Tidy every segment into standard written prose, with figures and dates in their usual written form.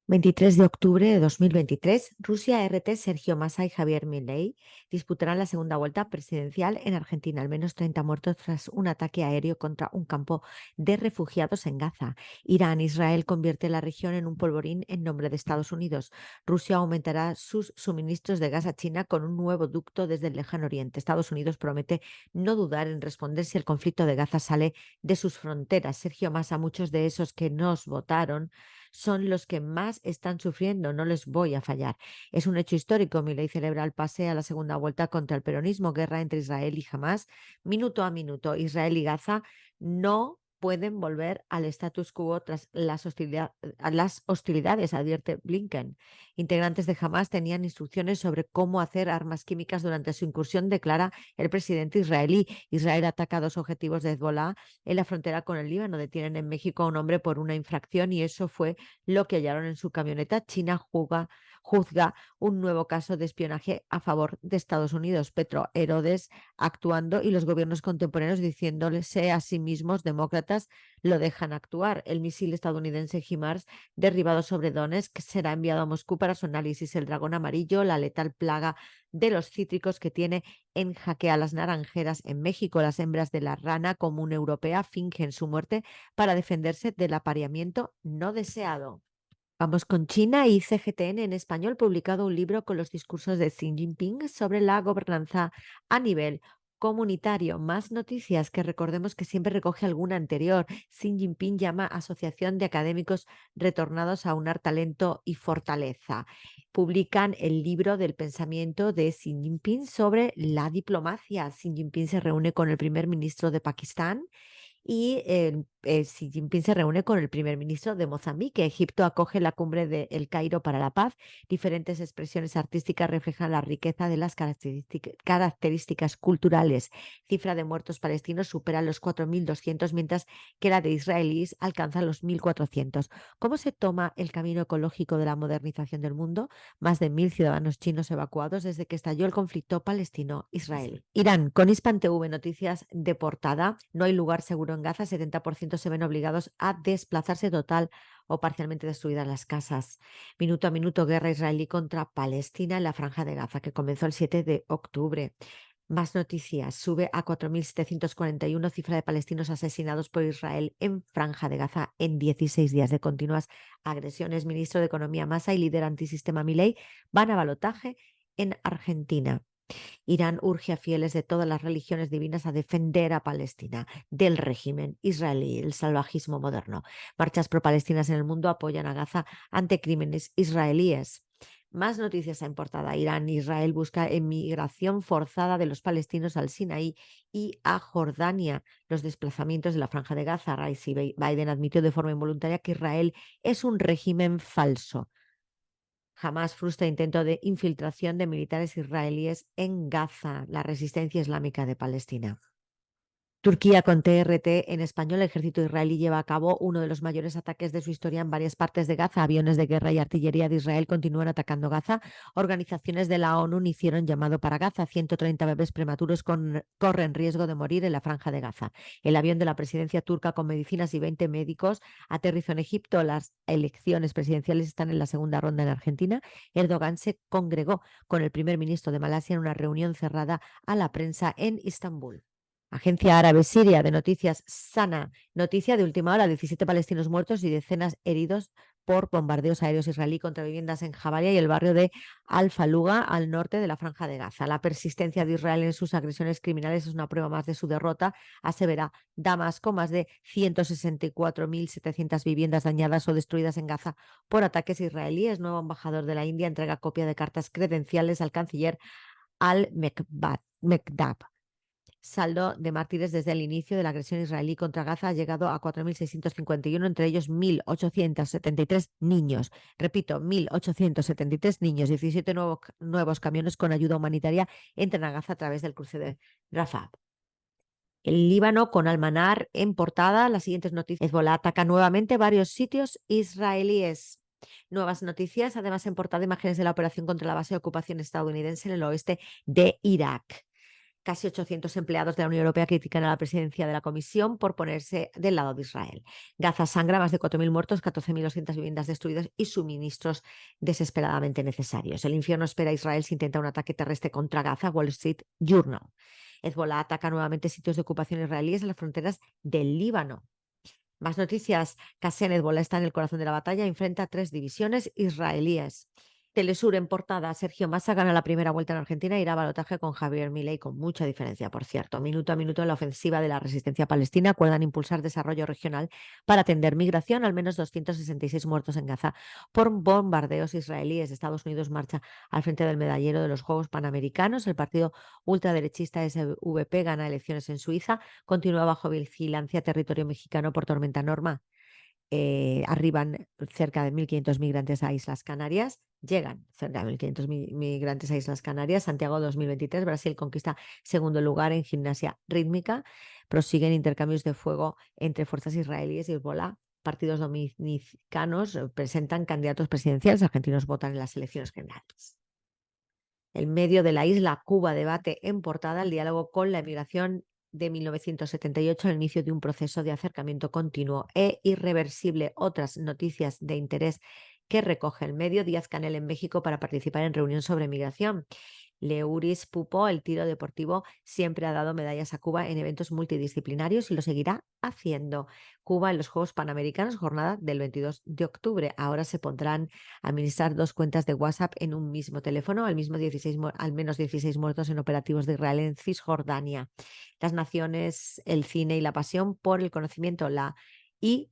23 de octubre de 2023, Rusia, RT, Sergio Massa y Javier Milei disputarán la segunda vuelta presidencial en Argentina. Al menos 30 muertos tras un ataque aéreo contra un campo de refugiados en Gaza. Irán, Israel convierte la región en un polvorín en nombre de Estados Unidos. Rusia aumentará sus suministros de gas a China con un nuevo ducto desde el lejano oriente. Estados Unidos promete no dudar en responder si el conflicto de Gaza sale de sus fronteras. Sergio Massa, muchos de esos que nos votaron son los que más están sufriendo, no les voy a fallar. Es un hecho histórico. Milei celebra el pase a la segunda vuelta contra el peronismo, guerra entre Israel y Hamás, minuto a minuto. Israel y Gaza no pueden volver al status quo tras las hostilidades, advierte Blinken. Integrantes de Hamás tenían instrucciones sobre cómo hacer armas químicas durante su incursión, declara el presidente israelí. Israel ataca 2 objetivos de Hezbollah en la frontera con el Líbano. Detienen en México a un hombre por una infracción y eso fue lo que hallaron en su camioneta. China juzga un nuevo caso de espionaje a favor de Estados Unidos. Petro Herodes actuando y los gobiernos contemporáneos diciéndose a sí mismos demócratas lo dejan actuar. El misil estadounidense HIMARS derribado sobre Donetsk será enviado a Moscú para su análisis. El dragón amarillo, la letal plaga de los cítricos que tiene en jaque a las naranjeras en México. Las hembras de la rana común europea fingen su muerte para defenderse del apareamiento no deseado. Vamos con China y CGTN en español publicado un libro con los discursos de Xi Jinping sobre la gobernanza a nivel comunitario. Más noticias que recordemos que siempre recoge alguna anterior. Xi Jinping llama Asociación de Académicos Retornados a unar talento y fortaleza. Publican el libro del pensamiento de Xi Jinping sobre la diplomacia. Xi Jinping se reúne con el primer ministro de Pakistán y Xi Jinping se reúne con el primer ministro de Mozambique. Egipto acoge la cumbre de El Cairo para la paz. Diferentes expresiones artísticas reflejan la riqueza de las características culturales. Cifra de muertos palestinos supera los 4.200, mientras que la de israelíes alcanza los 1.400. ¿Cómo se toma el camino ecológico de la modernización del mundo? Más de 1.000 ciudadanos chinos evacuados desde que estalló el conflicto palestino-israelí. Irán, con Hispan TV, noticias de portada. No hay lugar seguro en Gaza, 70% se ven obligados a desplazarse total o parcialmente destruidas las casas. Minuto a minuto, guerra israelí contra Palestina en la Franja de Gaza, que comenzó el 7 de octubre. Más noticias. Sube a 4.741 cifra de palestinos asesinados por Israel en Franja de Gaza en 16 días de continuas agresiones. Ministro de Economía Massa y líder antisistema Milei van a balotaje en Argentina. Irán urge a fieles de todas las religiones divinas a defender a Palestina del régimen israelí, el salvajismo moderno. Marchas pro-palestinas en el mundo apoyan a Gaza ante crímenes israelíes. Más noticias en portada. Irán, Israel busca emigración forzada de los palestinos al Sinaí y a Jordania. Los desplazamientos de la Franja de Gaza. Rice y Biden admitió de forma involuntaria que Israel es un régimen falso. Jamás frustra intento de infiltración de militares israelíes en Gaza, la resistencia islámica de Palestina. Turquía con TRT en español. El ejército israelí lleva a cabo uno de los mayores ataques de su historia en varias partes de Gaza. Aviones de guerra y artillería de Israel continúan atacando Gaza. Organizaciones de la ONU hicieron llamado para Gaza. 130 bebés prematuros corren riesgo de morir en la Franja de Gaza. El avión de la presidencia turca con medicinas y 20 médicos aterrizó en Egipto. Las elecciones presidenciales están en la segunda ronda en Argentina. Erdogan se congregó con el primer ministro de Malasia en una reunión cerrada a la prensa en Estambul. Agencia árabe siria de noticias Sana. Noticia de última hora: 17 palestinos muertos y decenas heridos por bombardeos aéreos israelí contra viviendas en Jabalia y el barrio de Al-Faluga, al norte de la Franja de Gaza. La persistencia de Israel en sus agresiones criminales es una prueba más de su derrota, asevera Damasco. Más de 164.700 viviendas dañadas o destruidas en Gaza por ataques israelíes. Nuevo embajador de la India entrega copia de cartas credenciales al canciller Al-Mekdab. Saldo de mártires desde el inicio de la agresión israelí contra Gaza ha llegado a 4.651, entre ellos 1.873 niños. Repito, 1.873 niños. 17 nuevos camiones con ayuda humanitaria entran a Gaza a través del cruce de Rafah. El Líbano con Al-Manar en portada. Las siguientes noticias. Hezbollah ataca nuevamente varios sitios israelíes. Nuevas noticias, además en portada, imágenes de la operación contra la base de ocupación estadounidense en el oeste de Irak. Casi 800 empleados de la Unión Europea critican a la presidencia de la Comisión por ponerse del lado de Israel. Gaza sangra, más de 4.000 muertos, 14.200 viviendas destruidas y suministros desesperadamente necesarios. El infierno espera a Israel si intenta un ataque terrestre contra Gaza, Wall Street Journal. Hezbollah ataca nuevamente sitios de ocupación israelíes en las fronteras del Líbano. Más noticias. Qasem Hezbollah está en el corazón de la batalla, enfrenta a 3 divisiones israelíes. Telesur en portada. Sergio Massa gana la primera vuelta en Argentina e irá a balotaje con Javier Milei, con mucha diferencia, por cierto. Minuto a minuto en la ofensiva de la resistencia palestina acuerdan impulsar desarrollo regional para atender migración. Al menos 266 muertos en Gaza por bombardeos israelíes. Estados Unidos marcha al frente del medallero de los Juegos Panamericanos. El partido ultraderechista SVP gana elecciones en Suiza. Continúa bajo vigilancia territorio mexicano por tormenta Norma. Arriban cerca de 1.500 migrantes a Islas Canarias. Llegan cerca de 1.500 migrantes a Islas Canarias. Santiago 2023. Brasil conquista segundo lugar en gimnasia rítmica. Prosiguen intercambios de fuego entre fuerzas israelíes y Hezbollah. Partidos dominicanos presentan candidatos presidenciales. Argentinos votan en las elecciones generales. En medio de la isla, Cuba debate en portada el diálogo con la emigración de 1978, el inicio de un proceso de acercamiento continuo e irreversible. Otras noticias de interés que recoge el medio. Díaz-Canel en México para participar en reunión sobre migración. Leuris Pupo, el tiro deportivo, siempre ha dado medallas a Cuba en eventos multidisciplinarios y lo seguirá haciendo. Cuba en los Juegos Panamericanos, jornada del 22 de octubre. Ahora se podrán administrar 2 cuentas de WhatsApp en un mismo teléfono, al menos 16 muertos en operativos de Israel en Cisjordania. Las naciones, el cine y la pasión por el conocimiento y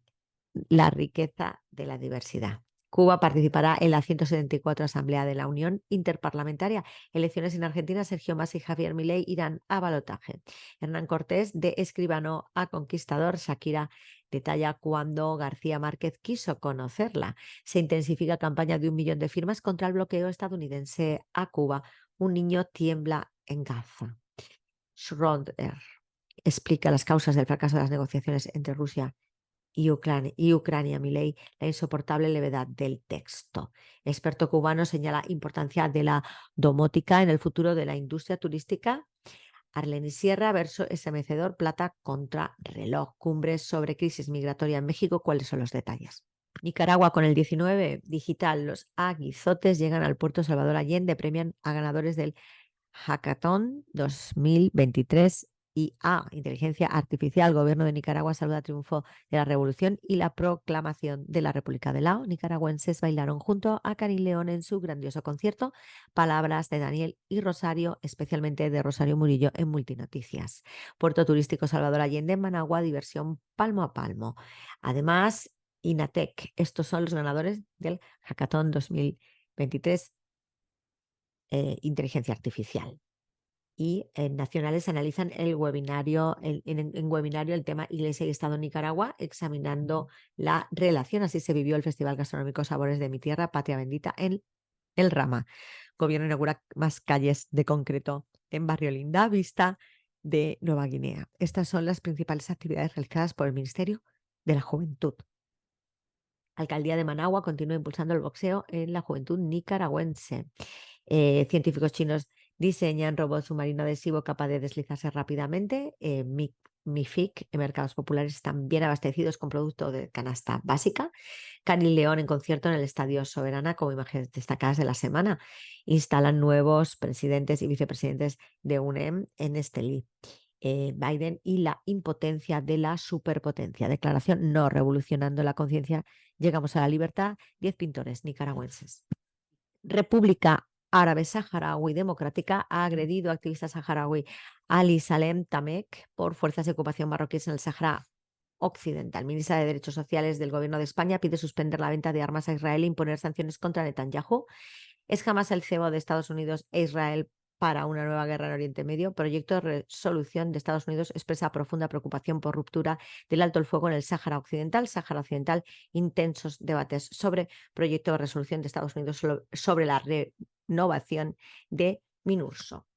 la riqueza de la diversidad. Cuba participará en la 174 Asamblea de la Unión Interparlamentaria. Elecciones en Argentina. Sergio Massa y Javier Milei irán a balotaje. Hernán Cortés, de escribano a conquistador. Shakira detalla cuando García Márquez quiso conocerla. Se intensifica campaña de 1 millón de firmas contra el bloqueo estadounidense a Cuba. Un niño tiembla en Gaza. Schroeder explica las causas del fracaso de las negociaciones entre Rusia y Ucrania. Milei, la insoportable levedad del texto. Experto cubano señala importancia de la domótica en el futuro de la industria turística. Arleni Sierra, verso estremecedor, plata contra reloj. Cumbres sobre crisis migratoria en México. ¿Cuáles son los detalles? Nicaragua con el 19 digital. Los aguizotes llegan al puerto Salvador Allende. Premian a ganadores del Hackathon 2023. Inteligencia artificial. Gobierno de Nicaragua saluda triunfo de la revolución y la proclamación de la República de Lao. Nicaragüenses bailaron junto a Karin León en su grandioso concierto. Palabras de Daniel y Rosario, especialmente de Rosario Murillo en Multinoticias. Puerto turístico Salvador Allende en Managua, diversión palmo a palmo. Además, INATEC. Estos son los ganadores del Hackathon 2023. Inteligencia artificial. Y nacionales analizan el webinario, en webinario el tema Iglesia y Estado en Nicaragua, examinando la relación. Así se vivió el Festival Gastronómico Sabores de mi Tierra, Patria Bendita, en El Rama. Gobierno inaugura más calles de concreto en Barrio Linda Vista de Nueva Guinea. Estas son las principales actividades realizadas por el Ministerio de la Juventud. Alcaldía de Managua continúa impulsando el boxeo en la juventud nicaragüense. Científicos chinos diseñan robot submarino adhesivo capaz de deslizarse rápidamente. MIFIC en mercados populares están bien abastecidos con producto de canasta básica. Cani León en concierto en el Estadio Soberana como imágenes destacadas de la semana. Instalan nuevos presidentes y vicepresidentes de UNEM en Estelí. Biden y la impotencia de la superpotencia. Declaración no revolucionando la conciencia. Llegamos a la libertad. 10 pintores nicaragüenses. República Árabe Saharaui Democrática ha agredido a activista saharaui Ali Salem Tamek por fuerzas de ocupación marroquíes en el Sahara Occidental. Ministra de Derechos Sociales del Gobierno de España pide suspender la venta de armas a Israel e imponer sanciones contra Netanyahu. ¿Es jamás el cebo de Estados Unidos e Israel para una nueva guerra en Oriente Medio? Proyecto de resolución de Estados Unidos expresa profunda preocupación por ruptura del alto el fuego en el Sáhara Occidental. Intensos debates sobre proyecto de resolución de Estados Unidos sobre la renovación de MINURSO.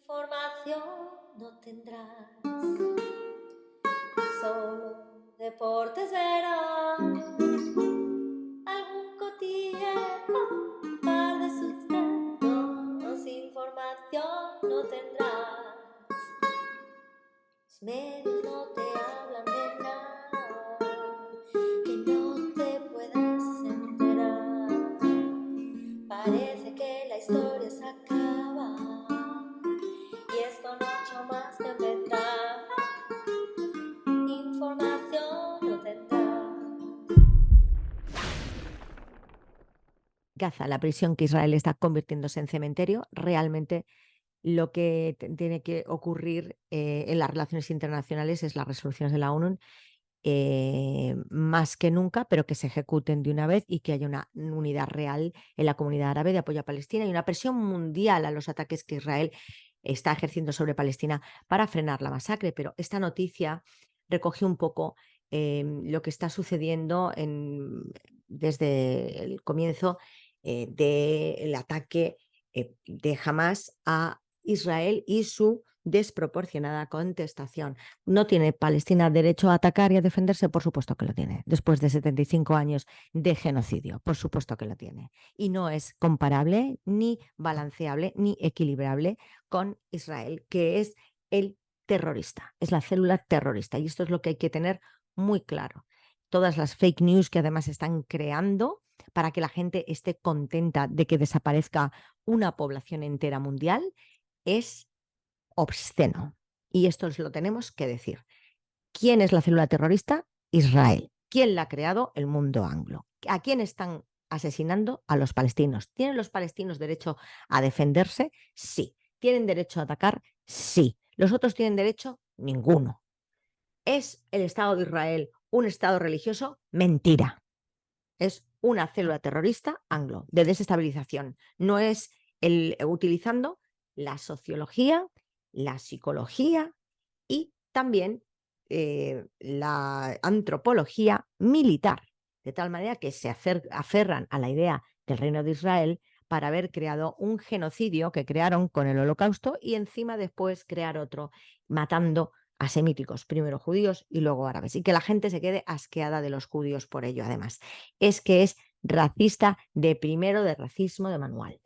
Información no tendrás, solo deportes verás, algún cotilleo, un par de sustratos, información no tendrás. Los medios no te hablan de nada que no te puedas enterar. Parece que la historia se acaba y esto no ha hecho más que empezar. Información no tendrás. Gaza, la prisión que Israel está convirtiéndose en cementerio, realmente lo que tiene que ocurrir en las relaciones internacionales es las resoluciones de la ONU, más que nunca, pero que se ejecuten de una vez y que haya una unidad real en la comunidad árabe de apoyo a Palestina y una presión mundial a los ataques que Israel está ejerciendo sobre Palestina para frenar la masacre. Pero esta noticia recoge un poco lo que está sucediendo desde el comienzo del ataque de Hamas a Israel y su desproporcionada contestación. ¿No tiene Palestina derecho a atacar y a defenderse? Por supuesto que lo tiene. Después de 75 años de genocidio, por supuesto que lo tiene. Y no es comparable, ni balanceable, ni equilibrable con Israel, que es el terrorista, es la célula terrorista. Y esto es lo que hay que tener muy claro. Todas las fake news que además están creando para que la gente esté contenta de que desaparezca una población entera mundial es obsceno. Y esto lo tenemos que decir. ¿Quién es la célula terrorista? Israel. ¿Quién la ha creado? El mundo anglo. ¿A quién están asesinando? A los palestinos. ¿Tienen los palestinos derecho a defenderse? Sí. ¿Tienen derecho a atacar? Sí. ¿Los otros tienen derecho? Ninguno. ¿Es el Estado de Israel un Estado religioso? Mentira. Es una célula terrorista anglo de desestabilización. No es utilizando la sociología, la psicología y también la antropología militar, de tal manera que se aferran a la idea del Reino de Israel para haber creado un genocidio que crearon con el Holocausto y encima después crear otro matando a semíticos, primero judíos y luego árabes, y que la gente se quede asqueada de los judíos por ello. Además, es que es racista de primero, de racismo de manual.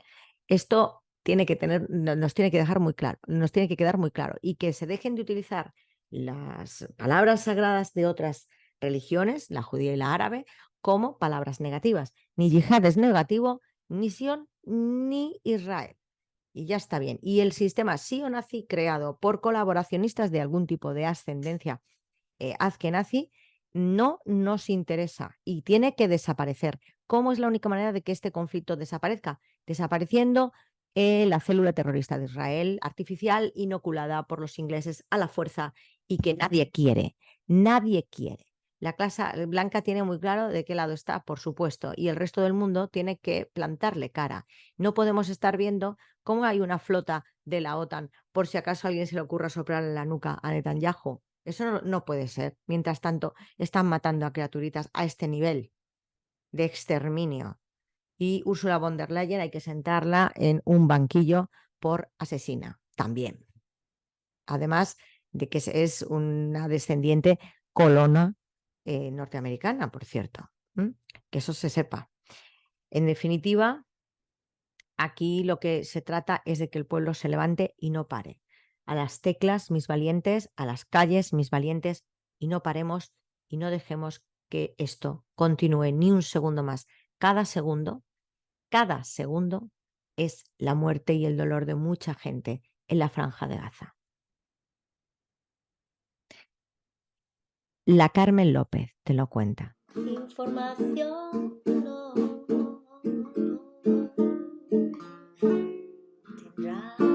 Esto nos tiene que dejar muy claro, nos tiene que quedar muy claro, y que se dejen de utilizar las palabras sagradas de otras religiones, la judía y la árabe, como palabras negativas. Ni yihad es negativo, ni Sion, ni Israel. Y ya está bien. Y el sistema sionazi creado por colaboracionistas de algún tipo de ascendencia azkenazi no nos interesa y tiene que desaparecer. ¿Cómo es la única manera de que este conflicto desaparezca? Desapareciendo la célula terrorista de Israel, artificial, inoculada por los ingleses a la fuerza y que nadie quiere. Nadie quiere. La clase blanca tiene muy claro de qué lado está, por supuesto, y el resto del mundo tiene que plantarle cara. No podemos estar viendo cómo hay una flota de la OTAN por si acaso a alguien se le ocurra soplar en la nuca a Netanyahu. Eso no puede ser. Mientras tanto, están matando a criaturitas a este nivel de exterminio. Y Ursula von der Leyen hay que sentarla en un banquillo por asesina también. Además de que es una descendiente colona norteamericana, por cierto. Que eso se sepa. En definitiva, aquí lo que se trata es de que el pueblo se levante y no pare. A las teclas, mis valientes, a las calles, mis valientes, y no paremos y no dejemos que esto continúe ni un segundo más. Cada segundo es la muerte y el dolor de mucha gente en la Franja de Gaza. La Carmen López te lo cuenta. Información no tendrás.